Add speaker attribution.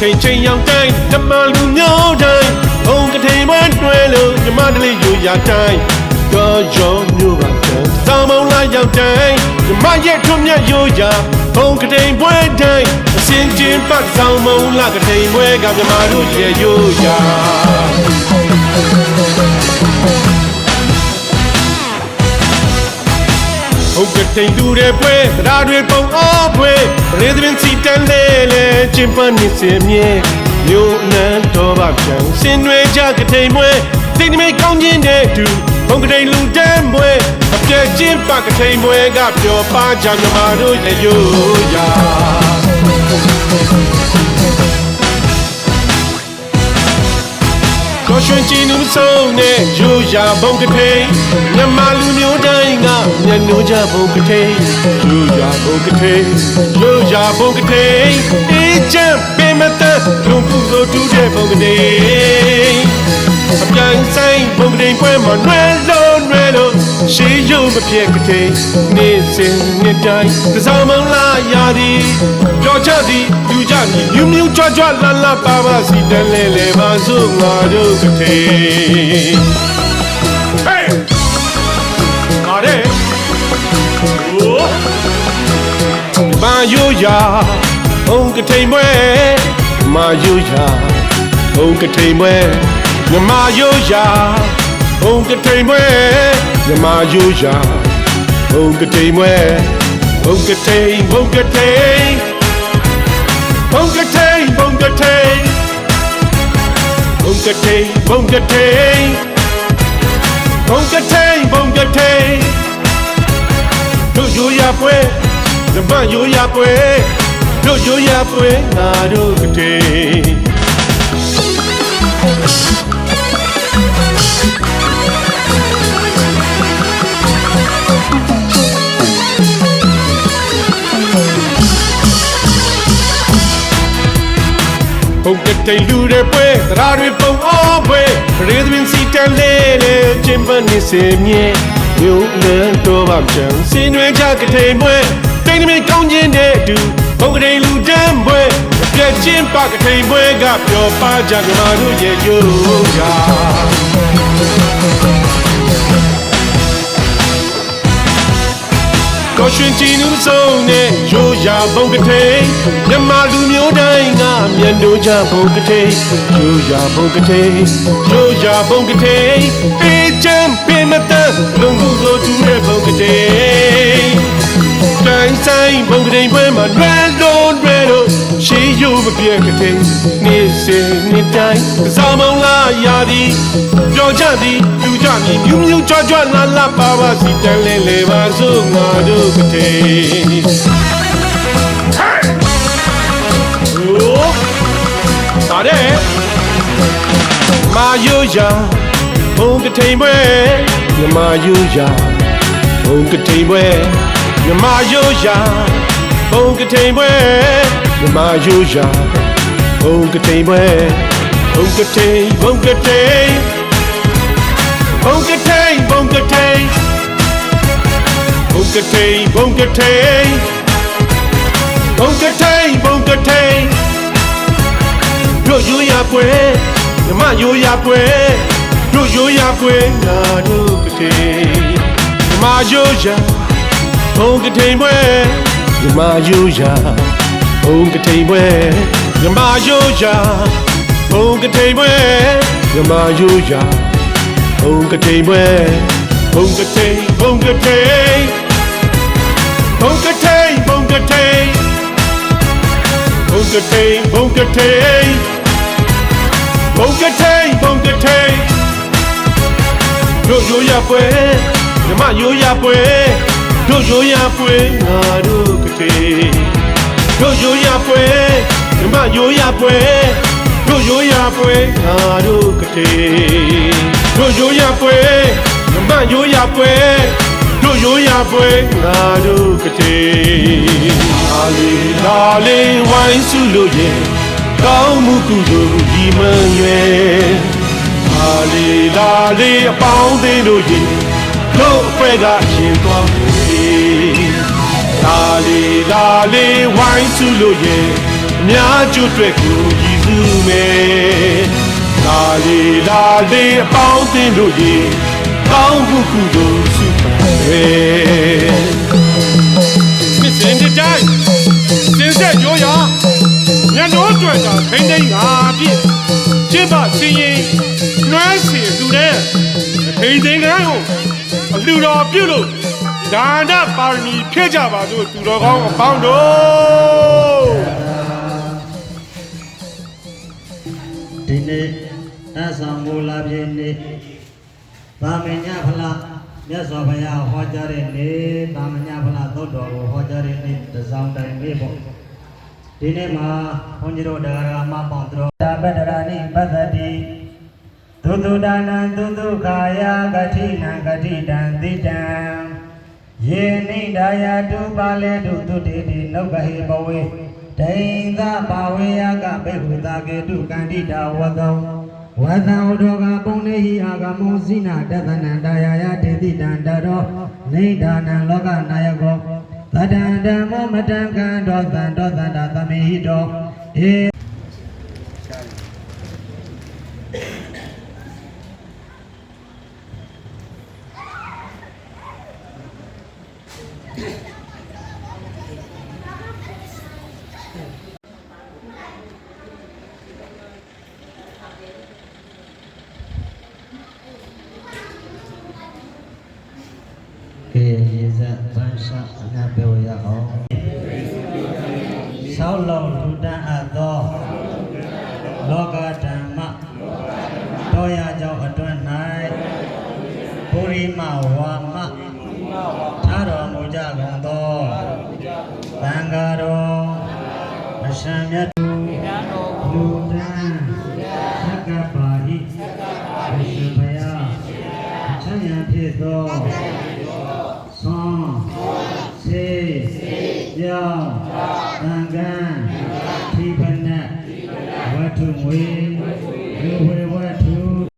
Speaker 1: ချိန်ချိန်ရောက်တိုင်းဓမ္မလူမျိုးတိုင်းဘုံကထိန်မွန်းတွဲလို့ဓမ္မတလေးယူရတိုင်းတော့ရောမျိုးပါကံတောင်းမောင်းလာရောက်တိုင်းဓမ္မရဲ့ထွတ်မြတ်ယူရဘုံကထိန်ပွဲတိုင်းအစင်ချင်းပတ်ဆောင်မုံလာကထိန်ပွဲကမြမတို့ရဲ့ယူရဟုတ်ကတိန်တူတဲ့ပွဲတရားတွေပုံအားပွဲရေသပင်စီတန်လေလေကျင်းပနေစေမြဲမျိုးနန်းတော်ပါပြန်စင်တွေကြကတိန်ပွဲစိတ်နှမိတ်ကောင်းခြင်းတဲ့သူဘုံကတိန်လူတန်းပွဲအပြည့်ချင်းပကတိန်ပွဲကပျော်ပါကြမြမတို့ရဲ့ရိုးရာကိုရှင်ချီနူဆုံးနဲ့ရိုးရာဘုံကထိန်မြမလူမျိုးတိုင်းကမျက်နှာကြဘုံကထိန်ရိုးရာဘုံကထိန်ရိုးရာဘုံကထိန်အေးချမ်းပင်မတန်လုံပူလို့တူးတဲ့ဘုံကထိန်အပြန်ဆိုင်ဘုံကထိန်ပွဲမှာနွယ်လို့ရှေးရုံမပြက်ကထိန်နေ့စဉ်နေ့တိုင်းသစားမလာရသည်ကြောချသည်ယူကြသည်မြူးမြူးကြွကြွလာလာပါပါစီတန်လဲလဲပါစို့ငါတို့ကထိန်ဟေးငါတဲ့โอ้မာယူရာဘုံကထိန်ပွဲမာယူရာဘုံကထိန်ပွဲမြမယူရာဘုံကထိန်ပွဲမြမယူရာဘုံကထိန်ပွဲဘုံကထိန်ဘုံကထိန်ဘုံကထိန်ဘုံကထိန်ဘုံကထိန်ဘုံကထိန်ဘုံကထိန်ဘုံကထိန်တို့ရိုးရပွဲဓမ္မရိုးရပွဲတို့ရိုးရပွဲငါတို့ကထိန်ဘုံကတိန်လူတွေပွဲတရားတွေပုံအားပွဲရေသပင်စီတန်လေလေကျင်းပနေစေမြဲမျိုးနန်းတော်ပါပြန်စင်တွေကြကထိန်ပွဲတိန်နမိတ်ကောင်းခြင်းတဲ့သူဘုံကတိန်လူတန်းပွဲအပြည့်ချင်းပကထိန်ပွဲကပျော်ပါကြမြမတို့ရဲ့ရိုးရာကိုရှင်ချီနူဆုံးနဲ့ရိုးရာဘုံကထိန်မြမလူမျိုးတိုင်းကမျက်နှာကြဘုံကထိန်ရိုးရာဘုံကထိန်ရိုးရာဘုံကထိန်အေးချမ်းပင်မတန်လုံမှုလို့တူတဲ့ဘုံကထိန်တိုင်းဆိုင်ဘုံကထိန်ပွဲမှာလွယ်လို့ရှေးရိုးမပြက်ကထိန်နေ့စဉ်နေ့တိုင်းစားမောင်းလာရသည်ပျော်ကြသည်လူကြသည်မြူးမြူးကြွကြွလာလာပါပါစီတန်လဲလဲပါစို့ငါတို့ကထိန်ဒါတဲ့မာယိုရာဘုံကထိန်ပွဲမြမယိုရာဘုံကထိန်ပွဲမြမယိုရာဘုံကထိန်ပွဲမြမယိုရာဘုံကထိန်ပွဲဘုံကထိန်ဘုံကထိန်ဘုံကထိန်ဘုံကထိန်ဘုံကထိန်ဘုံကထိန်ဘုံကထိန်ဘုံကထိန်တို့ရိုးရပွဲမြမရိုးရပွဲတို့ရိုးရပွဲငါတို့ကထိန်မြမရိုးရဘုံကထိန်ပွဲမြမရိုးရဘုံကထိန်ပွဲမြမရိုးရဘုံကထိန်ပွဲမြမရိုးရဘုံကထိန်ပွဲဘုံကထိန်ဘုံကထိန်ဘုံကထိန်ဘုံကထိန်ဘုံကထိန်ဘုံကထိန်ဘုံကထိန်ဘုံကထိန်တို့ရိုးရပွဲမြမရိုးရပွဲတို့ရိုးရပွဲငါတို့ကထိန်တို့ရိုးရပွဲမြမရိုးရပွဲတို့ရိုးရပွဲငါတို့ကထိန်တို့ရိုးရပွဲမြမရိုးရပွဲတို့ရိုးရပွဲငါတို့ကထိန်လာလေးဝိုင်းစုလို့ရဲ့ကောင်းမှုကုသိုလ်ဒီမန်ရွယ်လာလေးအပေါင်းသေးလို့ရဲ့တို့အဖွဲကရှင်သွားပြီလာလေးဝိုင်းစုလို့ရဲ့အများကျိုးအတွက်ကိုရည် စုမယ်လာလေလာလေအပေါင်းအသင်းတို့ရေကောင်းမှုကုသိုလ်စုပါမယ်မြစ်စင်တဲ့တိုင်းစင်ဆက်ရောရာညနိုးတွေ့တာထိန်းသိမ်းငါပြည့်ကျင့်ပါစင်ရင်နှွမ်းစီလူတဲ့ထိန်းသိမ်းကန်းကိုအလူတော်ပြုလို့ဒါနပါရမီဖြည့်ကြပါစို့သူတော်ကောင်းအပေါင်းတို့
Speaker 2: ဒီနေ့အဆောင်မူလာပြည့်နေ့သာမညဖလားမြတ်စွာဘုရားဟောကြားတဲ့နေ့သာမညဖလားသုတ်တော်ကိုဟောကြားတဲ့နေ့တစောင်းတိုင်းနေ့ပေါ့ဒီနေ့မှာဘုန်းကြီးတို့တရားဓမ္မပေါင်းတို့တာပတ္တရာနိပသတိသုတုဒါနံသုတုခာယဂတိနံဂတိတံတိတံယေနိဒါယတုပါလေတုသုတေတိနုက္ခဟိဘဝေဒိင်္ဂပါဝေယကဘေဟုတာကေတုကန္တိတာဝသောဝသံဥဒောကပုံနေဟိအာဂမောဇိနာတသနန္တယာယတေတိတံတရောနေဒါနံလောကနာယကောသတ္တံဓမ္မောမတံကံဒောသံဒောသန္တာသမေဟိတောဧရေဇတ်ဗန်းရှာအနာပြောရအောင်ဆောက်လုံထူတန်းအပ်သောလောကဓမ္မတော်ရကြောင့်အတွင်း၌ပုရိမဝါမထားတော်မူကြကုန်သောသံဃာတော်အရှင်မြတ်လူတန်းသက္ကပါဟိအရှင်ဘုရားအချမ်းရဖြစ်သောသွန်စေကြောင်းသံဃာထိပနဝတ္ထုငွေလူဝေ